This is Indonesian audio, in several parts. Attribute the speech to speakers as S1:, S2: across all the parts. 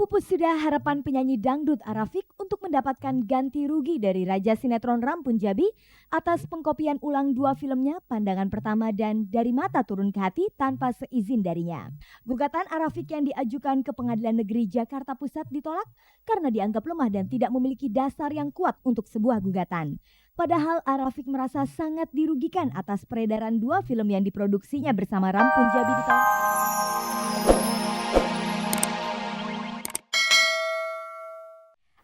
S1: Pupus sudah harapan penyanyi dangdut Arafik untuk mendapatkan ganti rugi dari Raja Sinetron Rampun Jabi atas pengkopian ulang dua filmnya Pandangan Pertama dan Dari Mata Turun ke Hati tanpa seizin darinya. Gugatan Arafik yang diajukan ke Pengadilan Negeri Jakarta Pusat ditolak karena dianggap lemah dan tidak memiliki dasar yang kuat untuk sebuah gugatan. Padahal Arafik merasa sangat dirugikan atas peredaran dua film yang diproduksinya bersama Rampun Jabi di tahun.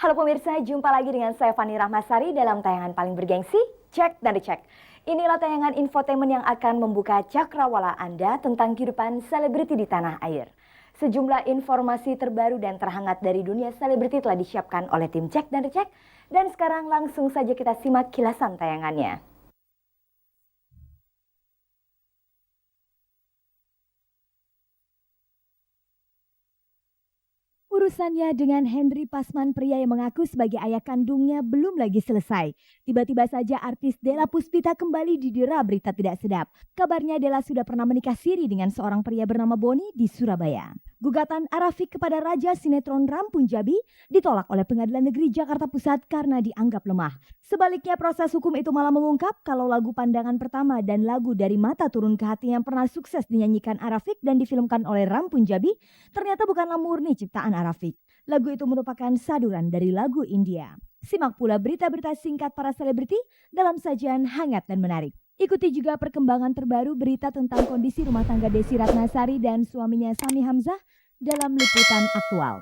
S1: Halo pemirsa, jumpa lagi dengan saya Fani Rahmasari dalam tayangan paling bergengsi, Cek dan Dicek. Inilah tayangan infotainment yang akan membuka cakrawala Anda tentang kehidupan selebriti di tanah air. Sejumlah informasi terbaru dan terhangat dari dunia selebriti telah disiapkan oleh tim Cek dan Dicek. Dan sekarang langsung saja kita simak kilasan tayangannya. Urusannya dengan Henry Pasman, pria yang mengaku sebagai ayah kandungnya, belum lagi selesai. Tiba-tiba saja artis Della Puspita kembali didera berita tidak sedap. Kabarnya Della sudah pernah menikah siri dengan seorang pria bernama Boni di Surabaya. Gugatan Arafik kepada Raja Sinetron Rampun Jabi ditolak oleh Pengadilan Negeri Jakarta Pusat karena dianggap lemah. Sebaliknya proses hukum itu malah mengungkap kalau lagu Pandangan Pertama dan lagu Dari Mata Turun ke Hati yang pernah sukses dinyanyikan Arafik dan difilmkan oleh Rampun Jabi ternyata bukanlah murni ciptaan Arafik. Lagu itu merupakan saduran dari lagu India. Simak pula berita-berita singkat para selebriti dalam sajian hangat dan menarik. Ikuti juga perkembangan terbaru berita tentang kondisi rumah tangga Desi Ratnasari dan suaminya Sami Hamzah dalam liputan aktual.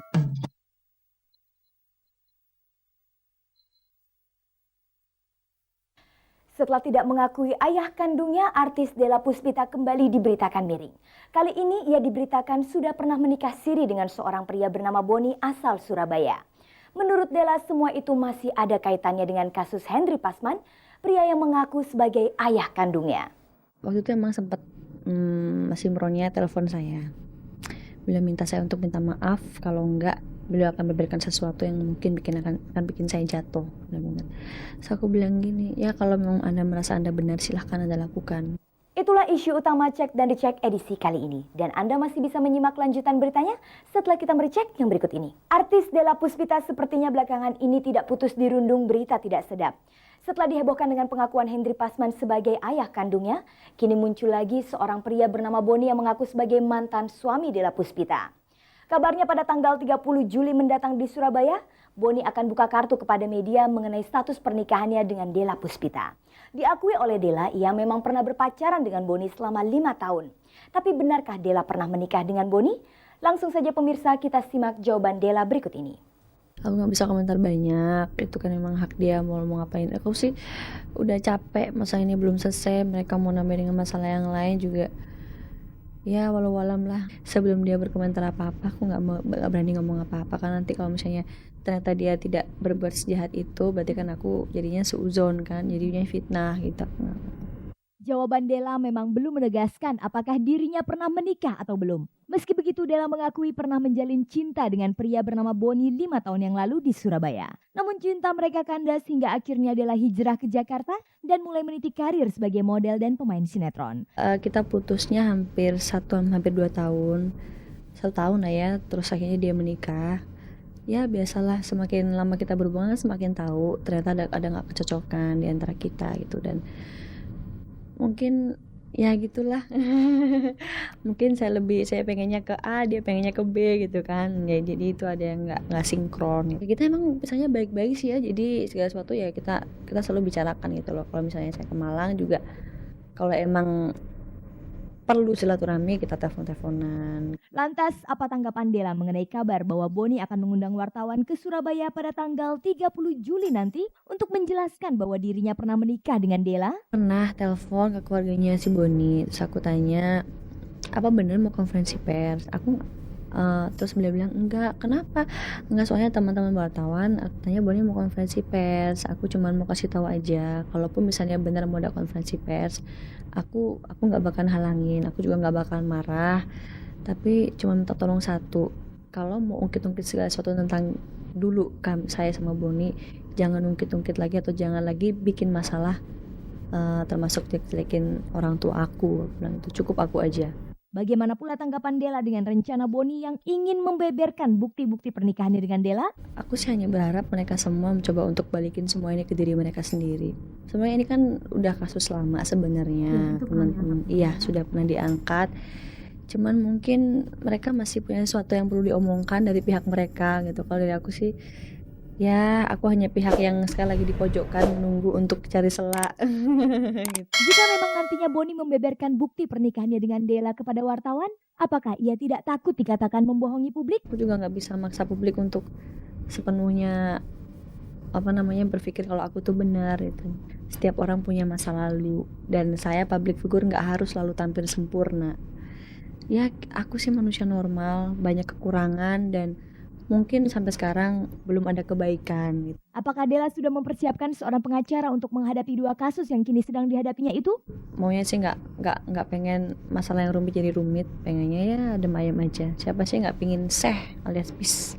S1: Setelah tidak mengakui ayah kandungnya, artis Della Puspita kembali diberitakan miring. Kali ini ia diberitakan sudah pernah menikah siri dengan seorang pria bernama Boni asal Surabaya. Menurut Della, semua itu masih ada kaitannya dengan kasus Henry Pasman, pria yang mengaku sebagai ayah kandungnya.
S2: Waktu itu emang sempat masih Imronnya telepon saya. Beliau minta saya untuk minta maaf, kalau enggak beliau akan memberikan sesuatu yang mungkin akan bikin saya jatuh. So aku bilang gini, ya kalau memang Anda merasa Anda benar, silahkan Anda lakukan.
S1: Itulah isu utama Cek dan Dicek edisi kali ini. Dan Anda masih bisa menyimak lanjutan beritanya setelah kita merecek yang berikut ini. Artis Della Puspita sepertinya belakangan ini tidak putus dirundung berita tidak sedap. Setelah dihebohkan dengan pengakuan Henry Pasman sebagai ayah kandungnya, kini muncul lagi seorang pria bernama Boni yang mengaku sebagai mantan suami Della Puspita. Kabarnya pada tanggal 30 Juli mendatang di Surabaya, Boni akan buka kartu kepada media mengenai status pernikahannya dengan Della Puspita. Diakui oleh Della, ia memang pernah berpacaran dengan Boni selama 5 tahun. Tapi benarkah Della pernah menikah dengan Boni? Langsung saja pemirsa, kita simak jawaban Della berikut ini.
S2: Aku gak bisa komentar banyak, itu kan memang hak dia mau ngapain. Aku sih udah capek, masalah ini belum selesai, mereka mau nambah dengan masalah yang lain juga. Ya walau alam lah, sebelum dia berkomentar apa-apa aku gak berani ngomong apa-apa. Karena nanti kalau misalnya ternyata dia tidak berbuat sejahat itu, berarti kan aku jadinya seuzon kan, jadinya fitnah gitu.
S1: Jawaban Della memang belum menegaskan apakah dirinya pernah menikah atau belum. Meski begitu, Della mengakui pernah menjalin cinta dengan pria bernama Boni 5 tahun yang lalu di Surabaya. Namun cinta mereka kandas hingga akhirnya Della hijrah ke Jakarta dan mulai meniti karir sebagai model dan pemain sinetron.
S2: Kita putusnya hampir 2 tahun. 1 tahun lah ya, terus akhirnya dia menikah. Ya biasalah, semakin lama kita berhubungan semakin tahu ternyata ada gak kecocokan di antara kita gitu. Dan mungkin ya gitulah. Mungkin saya pengennya ke A, dia pengennya ke B gitu kan. Ya jadi itu ada yang nggak sinkron. Kita emang misalnya baik-baik sih ya. Jadi segala sesuatu ya kita selalu bicarakan gitu loh. Kalau misalnya saya ke Malang juga, kalau emang perlu silaturahmi kita telepon-teleponan.
S1: Lantas apa tanggapan Della mengenai kabar bahwa Boni akan mengundang wartawan ke Surabaya pada tanggal 30 Juli nanti untuk menjelaskan bahwa dirinya pernah menikah dengan Della?
S2: Pernah telepon ke keluarganya si Boni, terus aku tanya, apa bener mau konferensi pers? Terus beliau bilang enggak. Kenapa? Enggak, soalnya teman-teman wartawan aku tanya Boni mau konferensi pers, aku cuma mau kasih tahu aja kalaupun misalnya benar mau ada konferensi pers, aku nggak bakalan halangin, aku juga nggak bakalan marah, tapi cuma minta tolong satu, kalau mau ungkit-ungkit segala sesuatu tentang dulu kan saya sama Boni, jangan ungkit-ungkit lagi atau jangan lagi bikin masalah, termasuk jelek-jelekin orang tua aku bilang itu, cukup aku aja.
S1: Bagaimana pula tanggapan Della dengan rencana Boni yang ingin membeberkan bukti-bukti pernikahannya dengan Della?
S2: Aku sih hanya berharap mereka semua mencoba untuk balikin semua ini ke diri mereka sendiri. Sebenarnya ini kan udah kasus lama sebenarnya, teman-teman. Iya, sudah pernah diangkat. Cuman mungkin mereka masih punya sesuatu yang perlu diomongkan dari pihak mereka gitu. Kalau dari aku sih, ya aku hanya pihak yang sekali lagi dipojokkan menunggu untuk cari sela. Gitu.
S1: Jika memang nantinya Boni membeberkan bukti pernikahannya dengan Della kepada wartawan, apakah ia tidak takut dikatakan membohongi publik?
S2: Aku juga nggak bisa maksa publik untuk sepenuhnya berpikir kalau aku tuh benar itu. Setiap orang punya masa lalu dan saya public figure nggak harus selalu tampil sempurna. Ya aku sih manusia normal, banyak kekurangan dan mungkin sampai sekarang belum ada kebaikan gitu.
S1: Apakah Della sudah mempersiapkan seorang pengacara untuk menghadapi 2 kasus yang kini sedang dihadapinya itu?
S2: Maunya sih nggak pengen masalah yang rumit jadi rumit, pengennya ya adem ayem aja. Siapa sih nggak pingin alias peace.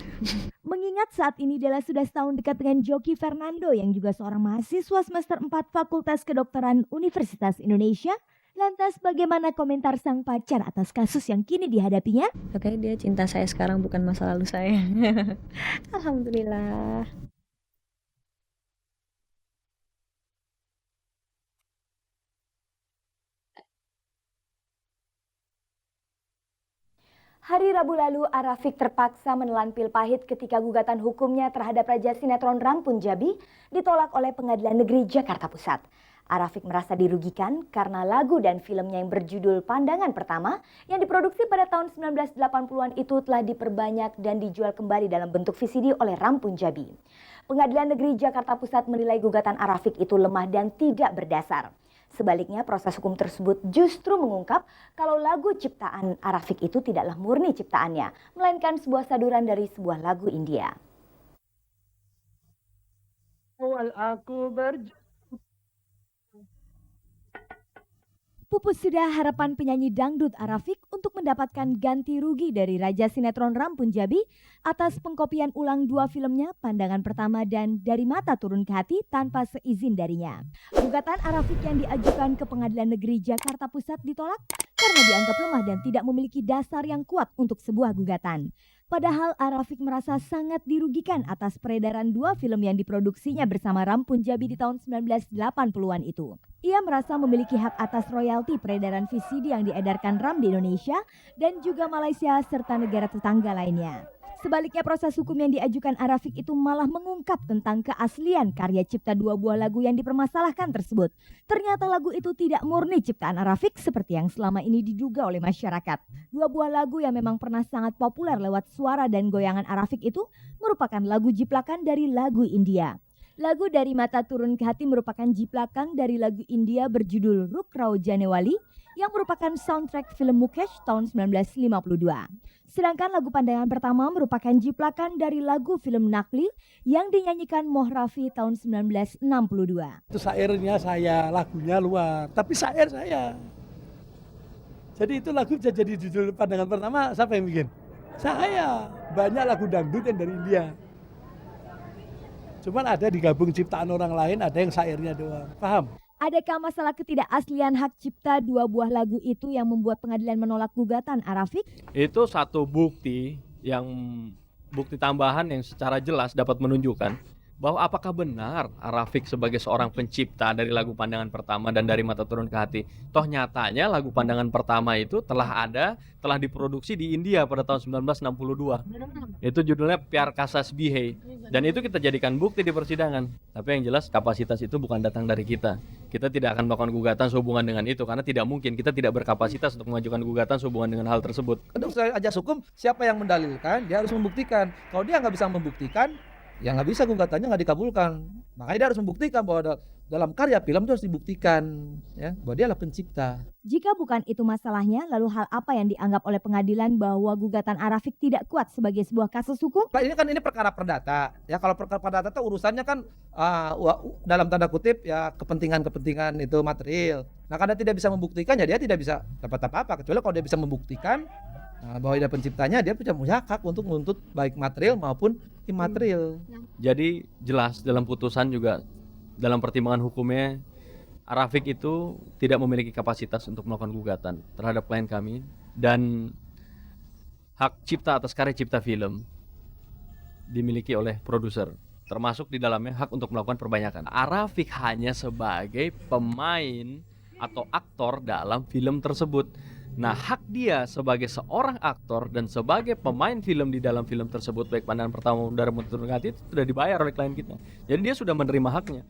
S1: Mengingat saat ini Della sudah setahun dekat dengan Joki Fernando yang juga seorang mahasiswa semester 4 Fakultas Kedokteran Universitas Indonesia, lantas bagaimana komentar sang pacar atas kasus yang kini dihadapinya?
S2: Katanya dia cinta saya sekarang bukan masa lalu saya. Alhamdulillah.
S1: Hari Rabu lalu, Arafiq terpaksa menelan pil pahit ketika gugatan hukumnya terhadap Raja Sinetron Rampun Jabi ditolak oleh Pengadilan Negeri Jakarta Pusat. Arafiq merasa dirugikan karena lagu dan filmnya yang berjudul Pandangan Pertama yang diproduksi pada tahun 1980-an itu telah diperbanyak dan dijual kembali dalam bentuk VCD oleh Rampun Jabi. Pengadilan Negeri Jakarta Pusat menilai gugatan Arafiq itu lemah dan tidak berdasar. Sebaliknya, proses hukum tersebut justru mengungkap kalau lagu ciptaan Arafiq itu tidaklah murni ciptaannya, melainkan sebuah saduran dari sebuah lagu India. Pupus sudah harapan penyanyi dangdut Arafiq untuk mendapatkan ganti rugi dari Raja Sinetron Rampun Jabi atas pengkopian ulang 2 filmnya Pandangan Pertama dan Dari Mata Turun ke Hati tanpa seizin darinya. Gugatan Arafiq yang diajukan ke Pengadilan Negeri Jakarta Pusat ditolak karena dianggap lemah dan tidak memiliki dasar yang kuat untuk sebuah gugatan. Padahal Arafiq merasa sangat dirugikan atas peredaran 2 film yang diproduksinya bersama Rampun Jabi di tahun 1980-an itu. Ia merasa memiliki hak atas royalti peredaran VCD yang diedarkan RAM di Indonesia dan juga Malaysia serta negara tetangga lainnya. Sebaliknya, proses hukum yang diajukan Arafiq itu malah mengungkap tentang keaslian karya cipta 2 buah lagu yang dipermasalahkan tersebut. Ternyata lagu itu tidak murni ciptaan Arafiq seperti yang selama ini diduga oleh masyarakat. 2 buah lagu yang memang pernah sangat populer lewat suara dan goyangan Arafiq itu merupakan lagu jiplakan dari lagu India. Lagu Dari Mata Turun ke Hati merupakan jiplakan dari lagu India berjudul Ruk Rao Janewali yang merupakan soundtrack film Mukesh tahun 1952. Sedangkan lagu Pandangan Pertama merupakan jiplakan dari lagu film Nakli yang dinyanyikan Moh Rafi tahun 1962.
S3: Itu syairnya saya, lagunya luar, tapi syair saya. Jadi itu lagu bisa jadi judul Pandangan Pertama, siapa yang bikin? Saya. Banyak lagu dangdut yang dari India. Cuman ada digabung ciptaan orang lain, ada yang syairnya doang. Paham?
S1: Adakah masalah ketidakaslian hak cipta 2 buah lagu itu yang membuat pengadilan menolak gugatan Arafiq?
S4: Itu satu bukti tambahan yang secara jelas dapat menunjukkan bahwa apakah benar Arafiq sebagai seorang pencipta dari lagu Pandangan Pertama dan Dari Mata Turun ke Hati. Toh nyatanya lagu Pandangan Pertama itu telah diproduksi di India pada tahun 1962. Itu judulnya Pyar Ka Sas Bihai. Dan itu kita jadikan bukti di persidangan. Tapi yang jelas kapasitas itu bukan datang dari kita. Kita tidak akan melakukan gugatan sehubungan dengan itu karena tidak mungkin, kita tidak berkapasitas untuk mengajukan gugatan sehubungan dengan hal tersebut.
S5: Untuk saya ajas hukum, siapa yang mendalilkan, dia harus membuktikan. Kalau dia nggak bisa membuktikan, ya nggak bisa gugatannya nggak dikabulkan. Makanya dia harus membuktikan bahwa dalam karya film itu harus dibuktikan ya bahwa dia adalah pencipta.
S1: Jika bukan itu masalahnya, lalu hal apa yang dianggap oleh pengadilan bahwa gugatan Arafiq tidak kuat sebagai sebuah kasus hukum?
S5: Nah, ini perkara perdata. Ya kalau perkara perdata itu urusannya kan dalam tanda kutip ya kepentingan itu material. Nah karena tidak bisa membuktikan ya dia tidak bisa dapat apa-apa kecuali kalau dia bisa membuktikan bahwa dia penciptanya, dia punya hak untuk menuntut baik material maupun imaterial.
S4: Jadi jelas dalam putusan juga dalam pertimbangan hukumnya Arafiq itu tidak memiliki kapasitas untuk melakukan gugatan terhadap klien kami Dan hak cipta atas karya cipta film dimiliki oleh produser, termasuk di dalamnya hak untuk melakukan perbanyakan. Arafiq hanya sebagai pemain atau aktor dalam film tersebut. Nah, hak dia sebagai seorang aktor dan sebagai pemain film di dalam film tersebut, baik Pandangan Pertama, Udara Menurunkan Hati, itu sudah dibayar oleh klien kita. Jadi dia sudah menerima haknya.